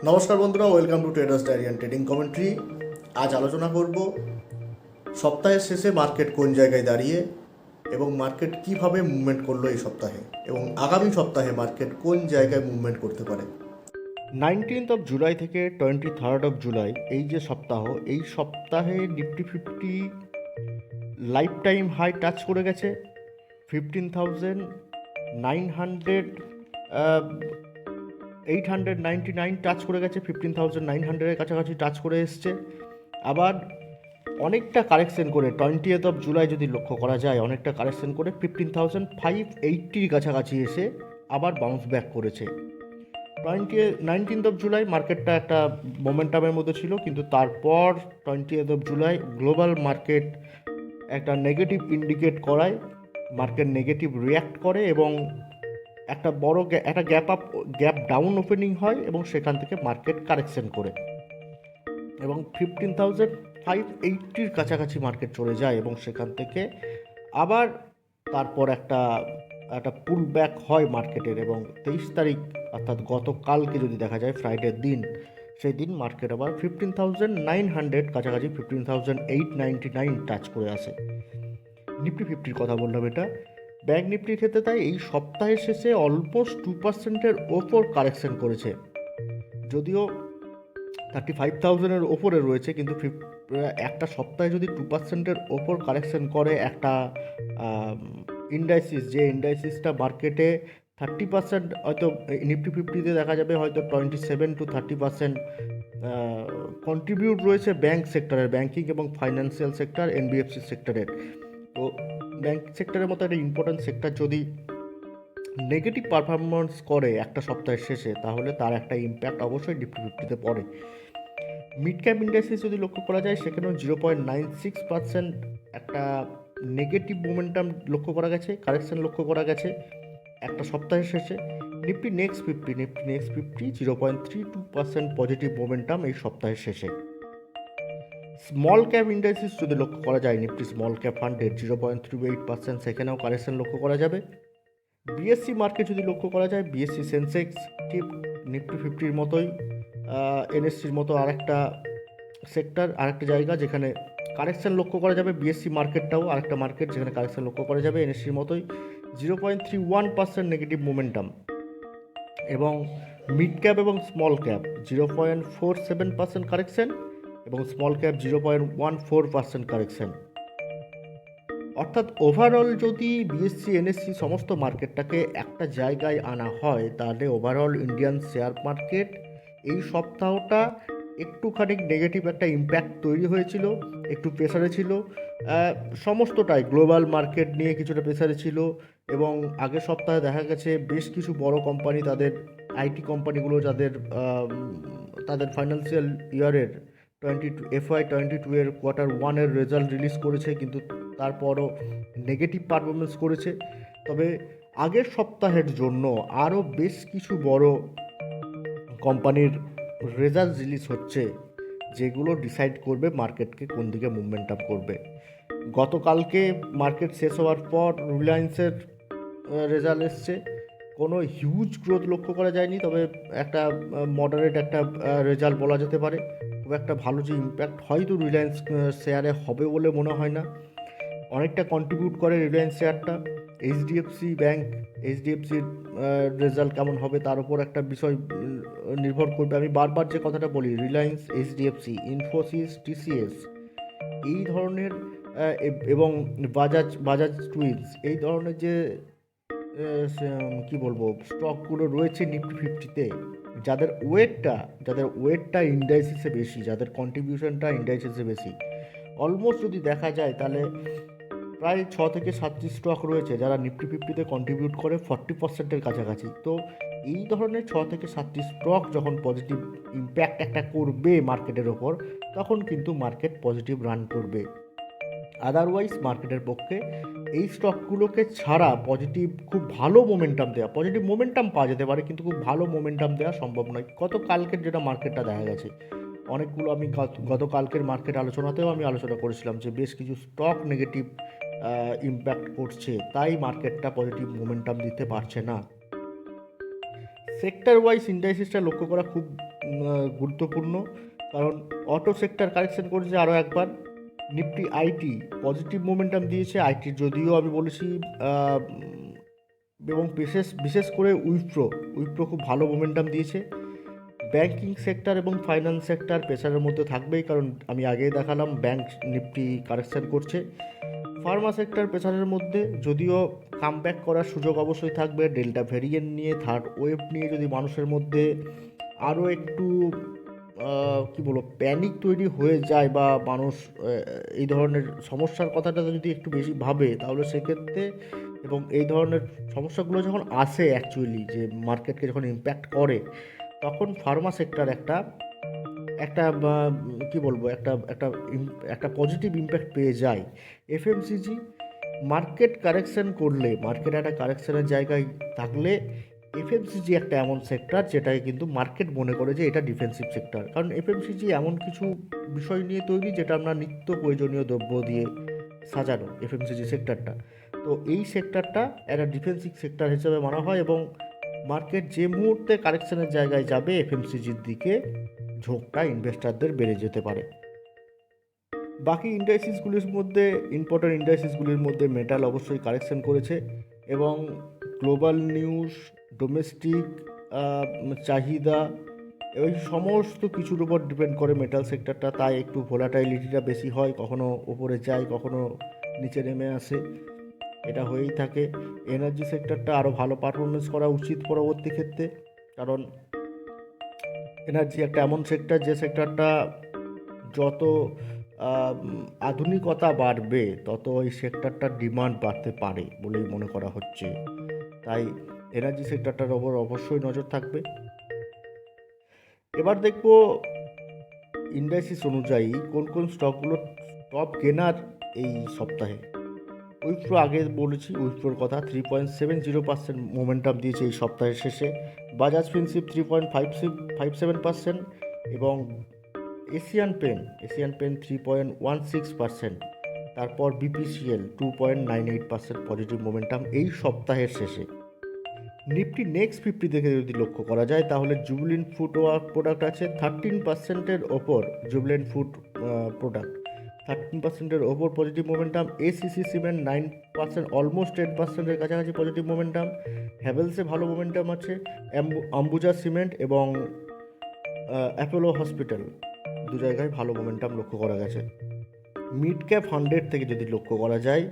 নমস্কার বন্ধুরা, welcome to traders diary and trading commentary. আজ আলোচনা করব সপ্তাহের শেষে মার্কেট কোন জায়গায় দাঁড়িয়ে এবং মার্কেট কিভাবে মুভমেন্ট করলো এই সপ্তাহে এবং আগামী সপ্তাহে মার্কেট কোন জায়গায় মুভমেন্ট করতে পারে। 19th অফ জুলাই থেকে 23rd অফ জুলাই এই যে সপ্তাহ, এই সপ্তাহে Nifty 50 lifetime high touch করে গেছে। 15,900 899 টাচ করে গেছে, 15,900-এর কাছাকাছি টাচ করে এসছে। আবার অনেকটা কারেকশন করে 20th অফ জুলাই যদি লক্ষ্য করা যায়, অনেকটা কারেকশন করে 15,580-র কাছাকাছি এসে আবার বাউন্স ব্যাক করেছে। 19th অফ জুলাই মার্কেটটা একটা মোমেন্টামের মধ্যে ছিল, কিন্তু তারপর 20th of July global market একটা নেগেটিভ ইন্ডিকেট করায় মার্কেট নেগেটিভ রিয়্যাক্ট করে এবং একটা বড় একটা গ্যাপ ডাউন ওপেনিং হয় এবং সেখান থেকে মার্কেট কারেকশন করে এবং 15,580-র কাছাকাছি মার্কেট চলে যায় এবং সেখান থেকে আবার তারপর একটা পুল ব্যাক হয় মার্কেটের। এবং 23 তারিখ অর্থাৎ গতকালকে যদি দেখা যায় ফ্রাইডের দিন, সেই দিন মার্কেট আবার 15,900 কাছাকাছি 15,899 টাচ করে আসে। নিফটি 50-র কথা বললাম এটা। ব্যাংক নিফটির ক্ষেত্রে তাই এই সপ্তাহের শেষে অলমোস্ট 2%-এর ওপর কারেকশন করেছে, যদিও 35,000-এর ওপরে রয়েছে, কিন্তু একটা সপ্তাহে যদি 2%-এর ওপর কারেকশন করে একটা ইন্ডাইসিস, যে ইন্ডাইসিসটা মার্কেটে 30%, হয়তো নিফটি 50-তে দেখা যাবে হয়তো 27-30% কন্ট্রিবিউট রয়েছে ব্যাংক সেক্টরের, ব্যাংকিং এবং ফাইন্যান্সিয়াল সেক্টর, এনবিএফসি সেক্টরের। তো ব্যাংক সেক্টরের মতো একটা ইম্পর্ট্যান্ট সেক্টর যদি নেগেটিভ পারফরমেন্স করে একটা সপ্তাহের শেষে, তাহলে তার একটা ইম্প্যাক্ট অবশ্যই নিফটি 50-তে পড়ে। মিড ক্যাপ ইন্ডাস্ট্রিজ যদি লক্ষ্য করা যায়, সেখানেও 0.96% একটা নেগেটিভ মোমেন্টাম লক্ষ্য করা গেছে, কারেকশন লক্ষ্য করা গেছে একটা সপ্তাহের শেষে। Nifty next fifty 0.32% positive momentum এই সপ্তাহের শেষে। স্মল ক্যাপ ইন্ডাস্ট্রিজ যদি লক্ষ্য করা যায়, নিফটি স্মল ক্যাপ 100 0.38%, সেখানেও কারেকশন লক্ষ্য করা যাবে। বিএসসি মার্কেট যদি লক্ষ্য করা যায়, বিএসসি সেন্সেক্স ঠিক নিফটি 50-র মতোই, এনএসসির মতো আরেকটা সেক্টর, আরেকটা জায়গা যেখানে কারেকশন লক্ষ্য করা যাবে। বিএসসি মার্কেটটাও আরেকটা মার্কেট যেখানে কারেকশন লক্ষ্য করা যাবে এনএসসির মতোই, 0.31% নেগেটিভ মোমেন্টাম। এবং মিড ক্যাপ এবং স্মল ক্যাপ 0.47% কারেকশন এবং স্মল ক্যাপ 0.14% কারেকশন। অর্থাৎ ওভারঅল যদি বিএসসি এনএসসি সমস্ত মার্কেটটাকে একটা জায়গায় আনা হয়, তাহলে ওভারঅল ইন্ডিয়ান শেয়ার মার্কেট এই সপ্তাহটা একটুখানি নেগেটিভ একটা ইম্প্যাক্ট তৈরি হয়েছিল, একটু প্রেসারে ছিল। সমস্তটাই গ্লোবাল মার্কেট নিয়ে কিছুটা প্রেসারে ছিল এবং আগের সপ্তাহে দেখা গেছে বেশ কিছু বড় কোম্পানি, তাদের আইটি কোম্পানিগুলো তাদের ফাইন্যান্সিয়াল ইয়ারের FY22 এর Q1-এর রেজাল্ট রিলিজ করেছে, কিন্তু তারপরও নেগেটিভ পারফরমেন্স করেছে। তবে আগের সপ্তাহের জন্য আরও বেশ কিছু বড় কোম্পানির রেজাল্ট রিলিজ হচ্ছে, যেগুলো ডিসাইড করবে মার্কেটকে কোন দিকে মুভমেন্ট আপ করবে। গতকালকে মার্কেট শেষ হওয়ার পর রিলায়েন্সের রেজাল্ট এসছে, কোনো হিউজ গ্রোথ লক্ষ্য করা যায়নি, তবে একটা মডারেট একটা রেজাল্ট বলা যেতে পারে। খুব একটা ভালো যে ইম্প্যাক্ট হয়তো রিলায়েন্স শেয়ারে হবে বলে মনে হয় না। অনেকটা কন্ট্রিবিউট করে রিলায়েন্স শেয়ারটা। এইচডিএফসির রেজাল্ট কেমন হবে তার উপর একটা বিষয় নির্ভর করবে। আমি বারবার যে কথাটা বলি, রিলায়েন্স, এইচডিএফসি, ইনফোসিস, টিসিএস এই ধরনের এবং বাজাজ টুইন্স, এই ধরনের যে কি বলবো স্টকগুলো রয়েছে নিফটি 50-তে, যাদের ওয়েটটা ইন্ডাইসিসে বেশি, যাদের কন্ট্রিবিউশনটা ইন্ডাইসিসে বেশি, অলমোস্ট যদি দেখা যায় তাহলে প্রায় 6 থেকে 7টি স্টক রয়েছে যারা নিফটি 50-তে কন্ট্রিবিউট করে 40%-এর কাছাকাছি। তো এই ধরনের 6 থেকে 7টি স্টক যখন পজিটিভ ইম্প্যাক্ট একটা করবে মার্কেটের ওপর, তখন কিন্তু মার্কেট পজিটিভ রান করবে। আদারওয়াইজ মার্কেটের পক্ষে এই স্টকগুলোকে ছাড়া খুব ভালো পজিটিভ মোমেন্টাম পাওয়া যেতে পারে, কিন্তু খুব ভালো মোমেন্টাম দেওয়া সম্ভব নয়। গতকালকের যেটা মার্কেটটা দেখা গেছে, অনেকগুলো আমি গতকালকের মার্কেট আলোচনাতেও আমি আলোচনা করেছিলাম যে বেশ কিছু স্টক নেগেটিভ ইম্প্যাক্ট করছে, তাই মার্কেটটা পজিটিভ মোমেন্টাম দিতে পারছে না। সেক্টর ওয়াইজ ইন্ডাইসিসটা লক্ষ্য করা খুব গুরুত্বপূর্ণ, কারণ অটো সেক্টর কারেকশন করেছে আরও একবার। নিফটি আইটি পজিটিভ মোমেন্টাম দিয়েছে, আইটির যদিও আমি বলেছি, এবং বিশেষ বিশেষ করে উইপ্রো খুব ভালো মোমেন্টাম দিয়েছে। ব্যাংকিং সেক্টর এবং ফাইন্যান্স সেক্টর প্রেসারের মধ্যে থাকবেই, কারণ আমি আগেই দেখালাম ব্যাংক নিফটি কারেকশন করছে। ফার্মা সেক্টর প্রেসারের মধ্যে, যদিও কামব্যাক করার সুযোগ অবশ্যই থাকবে। ডেল্টা ভ্যারিয়েন্ট নিয়ে, থার্ড ওয়েভ নিয়ে যদি মানুষের মধ্যে আরও একটু কী বলবো প্যানিক তৈরি হয়ে যায়, বা মানুষ এই ধরনের সমস্যার কথাটা যদি একটু বেশি ভাবে, তাহলে সেক্ষেত্রে, এবং এই ধরনের সমস্যাগুলো যখন আসে অ্যাকচুয়ালি, যে মার্কেটকে যখন ইম্প্যাক্ট করে, তখন ফার্মা সেক্টর একটা একটা কী বলবো একটা একটা একটা পজিটিভ ইম্প্যাক্ট পেয়ে যায়। এফএমসিজি মার্কেট কারেকশন করলে, মার্কেট একটা কারেকশনের জায়গায় থাকলে, এফএমসিজি একটা এমন সেক্টর যেটাকে কিন্তু মার্কেট মনে করে যে এটা ডিফেন্সিভ সেক্টর, কারণ এফএমসিজি এমন কিছু বিষয় নিয়ে তৈরি যেটা আমরা নিত্য প্রয়োজনীয় দ্রব্য দিয়ে সাজানো এফএমসিজি সেক্টরটা। তো এই সেক্টরটা একটা ডিফেন্সিভ সেক্টর হিসেবে মানা হয়, এবং মার্কেট যে মুহূর্তে কারেকশনের জায়গায় যাবে, এফএমসিজির দিকে ঝোঁকটা ইনভেস্টারদের বেড়ে যেতে পারে। বাকি ইন্ডাস্ট্রিজগুলির মধ্যে, ইম্পর্টেন্ট ইন্ডাস্ট্রিজগুলির মধ্যে মেটাল অবশ্যই কারেকশন করেছে, এবং গ্লোবাল নিউজ, ডোমেস্টিক চাহিদা, এই সমস্ত কিছুর উপর ডিপেন্ড করে মেটাল সেক্টরটা, তাই একটু ভোলাটাইলিটিটা বেশি হয়, কখনো ওপরে যায়, কখনো নিচে নেমে আসে, এটা হয়েই থাকে। এনার্জি সেক্টরটা আরও ভালো পারফরমেন্স করা উচিত পরবর্তী ক্ষেত্রে, কারণ এনার্জি একটা এমন সেক্টর, যে সেক্টরটা যত আধুনিকতা বাড়বে, তত এই সেক্টরটার ডিমান্ড বাড়তে পারে বলেই মনে করা হচ্ছে। তাই এনার্জি সেক্টরটার ওপর অবশ্যই নজর থাকবে। এবার দেখব ইন্ডাস্ট্রিজ অনুযায়ী কোন কোন স্টকগুলো টপ গেনার এই সপ্তাহে। উইপ্রো আগে বলেছি, উইপ্রোর কথা 3.70% মোমেন্টাম দিয়েছে এই সপ্তাহের শেষে। বাজাজ ফিনসিপ 3.57%, এবং এশিয়ান পেন 3.16%, তারপর বিপিসিএল 2.98% পজিটিভ মোমেন্টাম এই সপ্তাহের শেষে। নিফটি নেক্সট 50 দেখে যদি লক্ষ্য করা যায়, তাহলে জুবিলেন্ট ফুড প্রোডাক্ট আছে 13%-এর ওপর। জুবিলেন্ট ফুড প্রোডাক্ট 13%-এর ওপর positive momentum. ACC cement 9%, almost 10%-এর কাছাকাছি পজিটিভ মোমেন্টাম। হ্যাভেলসে ভালো মোমেন্টাম আছে। আম্বুজা সিমেন্ট এবং অ্যাপোলো হসপিটাল দু জায়গায় ভালো মোমেন্টাম লক্ষ্য করা গেছে। মিড ক্যাপ 100 থেকে যদি লক্ষ্য করা যায়,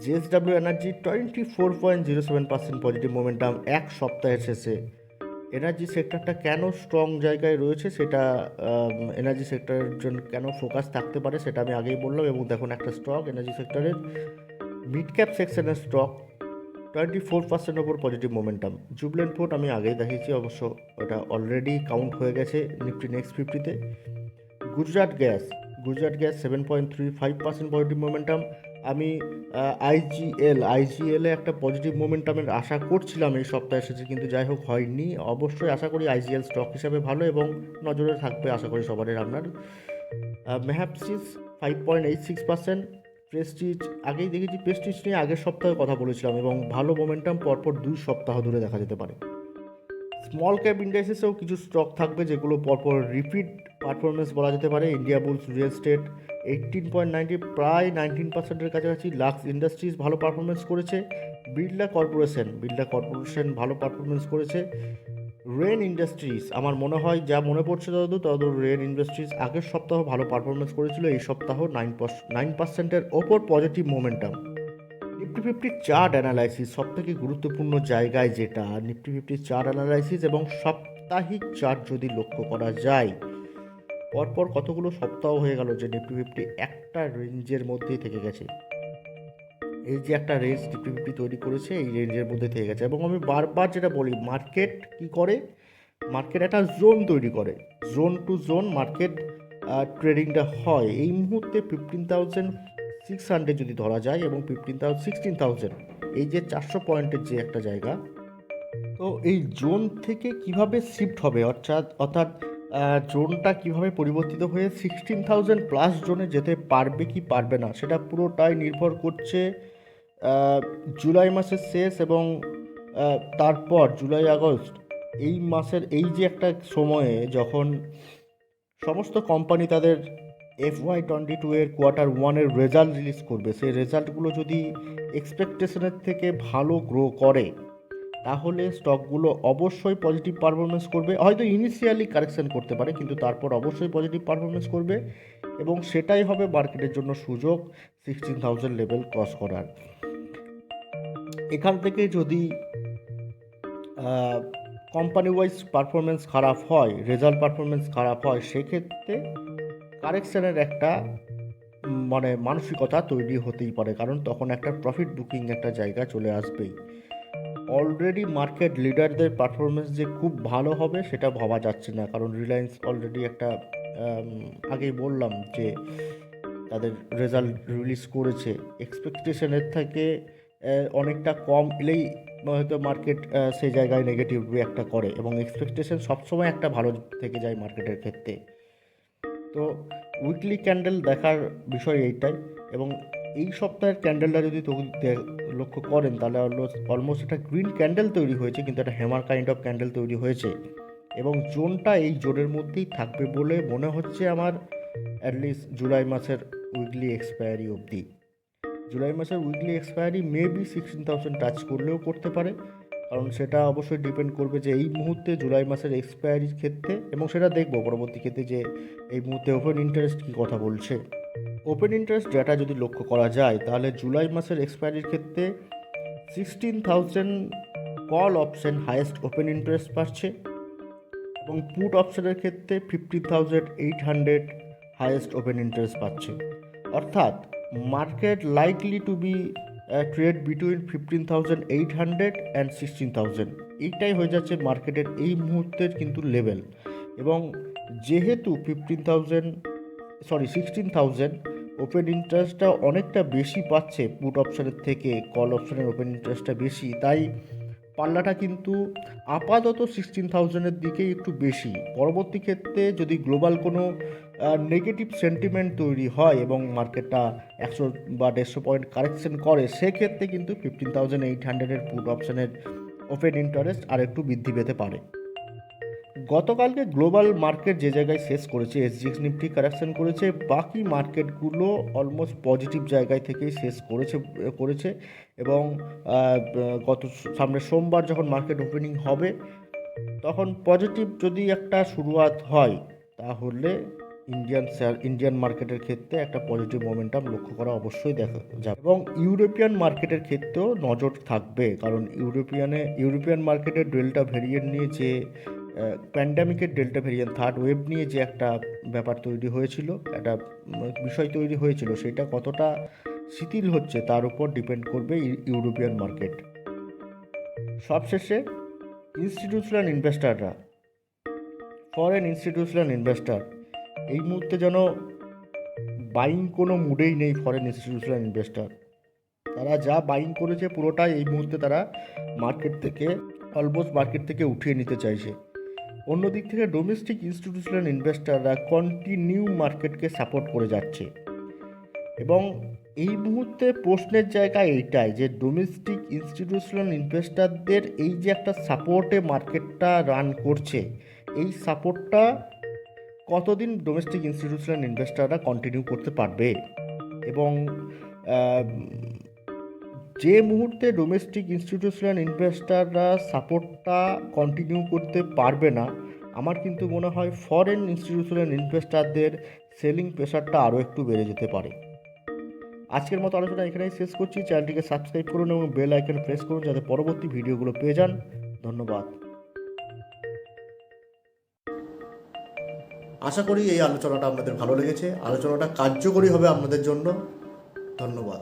জেএসডব্লিউ এনার্জি 24.07% পজিটিভ মোমেন্টাম এক সপ্তাহের শেষে। এনার্জি সেক্টরটা কেন স্ট্রং জায়গায় রয়েছে, সেটা এনার্জি সেক্টরের জন্য কেন ফোকাস থাকতে পারে, সেটা আমি আগেই বললাম। এবং দেখুন, একটা স্টক এনার্জি সেক্টরের মিড ক্যাপ সেকশনের স্টক 24% ওপর পজিটিভ মোমেন্টাম। জুবিলেন্ট ফুড আমি আগেই দেখিয়েছি, অবশ্য ওটা অলরেডি কাউন্ট হয়ে গেছে নিফটি নেক্সট 50-তে। Gujarat gas 7.35% positive momentum. আমি আইজিএলে একটা পজিটিভ মোমেন্টামের আশা করছিলাম এই সপ্তাহে এসেছে, কিন্তু যাই হোক হয়নি। অবশ্যই আশা করি আইজিএল স্টক হিসাবে ভালো, এবং নজরে থাকবে আশা করি সবারই আপনার। ম্যাহাপসিস 5.86%। প্রেস্টিজ আগেই দেখেছি, প্রেস্টিজ নিয়ে আগের সপ্তাহে কথা বলেছিলাম, এবং ভালো মোমেন্টাম পরপর 2 সপ্তাহ ধরে দেখা যেতে পারে। স্মল ক্যাপ ইন্ডাস্ট্রিজেও কিছু স্টক থাকবে যেগুলো পরপর রিপিট পারফরমেন্স বলা যেতে পারে। ইন্ডিয়া বুলস রিয়েল এস্টেট 18.90, প্রায় 19%-এর কাছাকাছি। লাক্স ইন্ডাস্ট্রিজ ভালো পারফরমেন্স করেছে। বিড়লা কর্পোরেশন ভালো পারফরমেন্স করেছে। রেন ইন্ডাস্ট্রিজ আমার মনে হয়, যা মনে পড়ছে তত রেন ইন্ডাস্ট্রিজ আগের সপ্তাহ ভালো পারফরমেন্স করেছিল, এই সপ্তাহ 9%-এর ওপর positive momentum. Nifty 50 chart analysis সবথেকে গুরুত্বপূর্ণ জায়গায়, যেটা নিফটি 50 চার্ট অ্যানালাইসিস এবং সাপ্তাহিক চার্ট যদি লক্ষ্য করা যায়, পরপর কতগুলো সপ্তাহ হয়ে গেল যে নিফটি 50 একটা রেঞ্জের মধ্যেই থেকে গেছে। এই যে একটা রেঞ্জ নিফটি 50 তৈরি করেছে, এই রেঞ্জের মধ্যে থেকে গেছে। এবং আমি বারবার যেটা বলি, মার্কেট কি করে, মার্কেট একটা জোন তৈরি করে, জোন টু জোন মার্কেট ট্রেডিংটা হয়। এই মুহূর্তে 15,600 যদি ধরা যায়, এবং 16,000, এই যে 400 পয়েন্টের যে একটা জায়গা, তো এই জোন থেকে কিভাবে শিফট হবে, অর্থাৎ জোনটা কিভাবে পরিবর্তিত হয়ে 16,000 প্লাস জোনে যেতে পারবে কি পারবে না, সেটা পুরোটাই নির্ভর করছে জুলাই মাসের শেষ এবং তারপর জুলাই আগস্ট এই মাসের এই যে একটা সময়ে যখন সমস্ত কোম্পানি তাদের FY22 এর Q1 রেজাল্ট রিলিজ করবে, সেই রেজাল্টগুলো যদি এক্সপেকটেশনের থেকে ভালো গ্রো করে তাহলে স্টকগুলো অবশ্যই পজিটিভ পারফরমেন্স করবে। হয়তো ইনিশিয়ালি কারেকশন করতে পারে, কিন্তু তারপর অবশ্যই পজিটিভ পারফরমেন্স করবে এবং সেটাই হবে মার্কেটের জন্য সুযোগ 16,000 লেভেল ক্রস করার। এখান থেকে যদি কোম্পানি ওয়াইজ পারফরমেন্স খারাপ হয়, রেজাল্ট পারফরমেন্স খারাপ হয়, সেক্ষেত্রে কারেকশানের একটা মানে মানসিকতা তৈরি হতেই পারে, কারণ তখন একটা প্রফিট বুকিং একটা জায়গা চলে আসবেই। অলরেডি মার্কেট লিডারদের পারফরমেন্স যে খুব ভালো হবে সেটা ভাবা যাচ্ছে না, কারণ রিলায়েন্স অলরেডি একটা আগেই বললাম যে তাদের রেজাল্ট রিলিজ করেছে, এক্সপেকটেশনের থেকে অনেকটা কম এলেই হয়তো মার্কেট সেই জায়গায় নেগেটিভ রিঅ্যাক্টটা করে এবং এক্সপেকটেশন সবসময় একটা ভালো থেকে যায় মার্কেটের ক্ষেত্রে। তো উইকলি ক্যান্ডেল দেখার বিষয় এইটাই, এবং এই সপ্তাহের ক্যান্ডেলটা যদি লক্ষ্য করেন তাহলে অলমোস্ট একটা গ্রিন ক্যান্ডেল তৈরি হয়েছে, কিন্তু একটা হ্যামার কাইন্ড অফ ক্যান্ডেল তৈরি হয়েছে এবং জোনটা এই জোনের মধ্যেই থাকবে বলে মনে হচ্ছে আমার, অ্যাটলিস্ট জুলাই মাসের উইকলি এক্সপায়ারি অবধি। জুলাই মাসের উইকলি এক্সপায়ারি মেবি 16,000 টাচ করলেও করতে পারে, কারণ সেটা অবশ্যই ডিপেন্ড করবে যে এই মুহূর্তে জুলাই মাসের এক্সপায়ারির ক্ষেত্রে, এবং সেটা দেখবো পরবর্তী ক্ষেত্রে যে এই মুহূর্তে ওপেন ইন্টারেস্ট কী কথা বলছে। ওপেন ইন্টারেস্ট ডেটা যদি লক্ষ্য করা যায় তাহলে জুলাই মাসের এক্সপায়ারির ক্ষেত্রে 16,000 call option highest open interest পাচ্ছে এবং পুট অপশনের ক্ষেত্রে 15,800 হাইয়েস্ট ওপেন ইন্টারেস্ট পাচ্ছে। অর্থাৎ market likely to be trade between 15,800 and 16,000, এইটাই হয়ে যাচ্ছে মার্কেটের এই মুহূর্তের কিন্তু লেভেল। এবং যেহেতু 16,000 ওপেন ইন্টারেস্টটা অনেকটা বেশি পাচ্ছে পুট অপশানের থেকে, কল অপশানের ওপেন ইন্টারেস্টটা বেশি, তাই পাল্লাটা কিন্তু আপাতত 16,000-এর দিকেই একটু বেশি। পরবর্তী ক্ষেত্রে যদি গ্লোবাল কোনো নেগেটিভ সেন্টিমেন্ট তৈরি হয় এবং মার্কেটটা 100 বা 150 পয়েন্ট কারেকশন করে, সেক্ষেত্রে কিন্তু 15,800-এর পুট অপশানের ওপেন ইন্টারেস্ট আর একটু বৃদ্ধি পেতে পারে। গতকালকে গ্লোবাল মার্কেট যে জায়গায় শেষ করেছে, SGX নিফটি কারেকশন করেছে, বাকি মার্কেটগুলো অলমোস্ট পজিটিভ জায়গায় থেকেই শেষ করেছে এবং সামনে সোমবার যখন মার্কেট ওপেনিং হবে তখন পজিটিভ যদি একটা শুরুয়াত হয় তাহলে ইন্ডিয়ান মার্কেটের ক্ষেত্রে একটা পজিটিভ মোমেন্টাম লক্ষ্য করা অবশ্যই দেখা যাবে। এবং ইউরোপিয়ান মার্কেটের ক্ষেত্রেও নজর থাকবে, কারণ ইউরোপিয়ান মার্কেটের ডেল্টা ভেরিয়েন্ট নিয়ে যে প্যান্ডামিকের ডেল্টা ভেরিয়েন্ট থার্ড ওয়েভ নিয়ে যে একটা ব্যাপার তৈরি হয়েছিল, একটা বিষয় তৈরি হয়েছিল, সেটা কতটা শিথিল হচ্ছে তার উপর ডিপেন্ড করবে ইউরোপিয়ান মার্কেট। সবশেষে ইনস্টিটিউশনাল ইনভেস্টাররা, ফরেন ইনস্টিটিউশনাল ইনভেস্টার এই মুহূর্তে যেন বাইং কোনো মুডেই নেই। ফরেন ইনস্টিটিউশনাল ইনভেস্টার তারা যা বাইং করেছে পুরোটাই এই মুহূর্তে তারা মার্কেট থেকে উঠিয়ে নিতে চাইছে। অন্যদিক থেকে ডোমেস্টিক ইনস্টিটিউশনাল ইনভেস্টাররা কন্টিনিউ মার্কেটকে সাপোর্ট করে যাচ্ছে এবং এই মুহূর্তে প্রশ্নের জায়গা এইটাই যে ডোমেস্টিক ইনস্টিটিউশনাল ইনভেস্টারদের এই যে একটা সাপোর্টে মার্কেটটা রান করছে, এই সাপোর্টটা কতদিন ডোমেস্টিক ইনস্টিটিউশনাল ইনভেস্টাররা কন্টিনিউ করতে পারবে। এবং যে মুহূর্তে ডোমেস্টিক ইনস্টিটিউশনাল ইনভেস্টাররা সাপোর্টটা কন্টিনিউ করতে পারবে না, আমার কিন্তু মনে হয় ফরেন ইনস্টিটিউশনাল ইনভেস্টারদের সেলিং প্রেশারটা আরও একটু বেড়ে যেতে পারে। আজকের মতো আলোচনা এখানেই শেষ করছি। চ্যানেলটিকে সাবস্ক্রাইব করুন এবং বেল আইকন প্রেস করুন যাতে পরবর্তী ভিডিওগুলো পেয়ে যান। ধন্যবাদ। আশা করি এই আলোচনাটা আপনাদের ভালো লেগেছে, আলোচনাটা কার্যকরী হবে আপনাদের জন্য। ধন্যবাদ।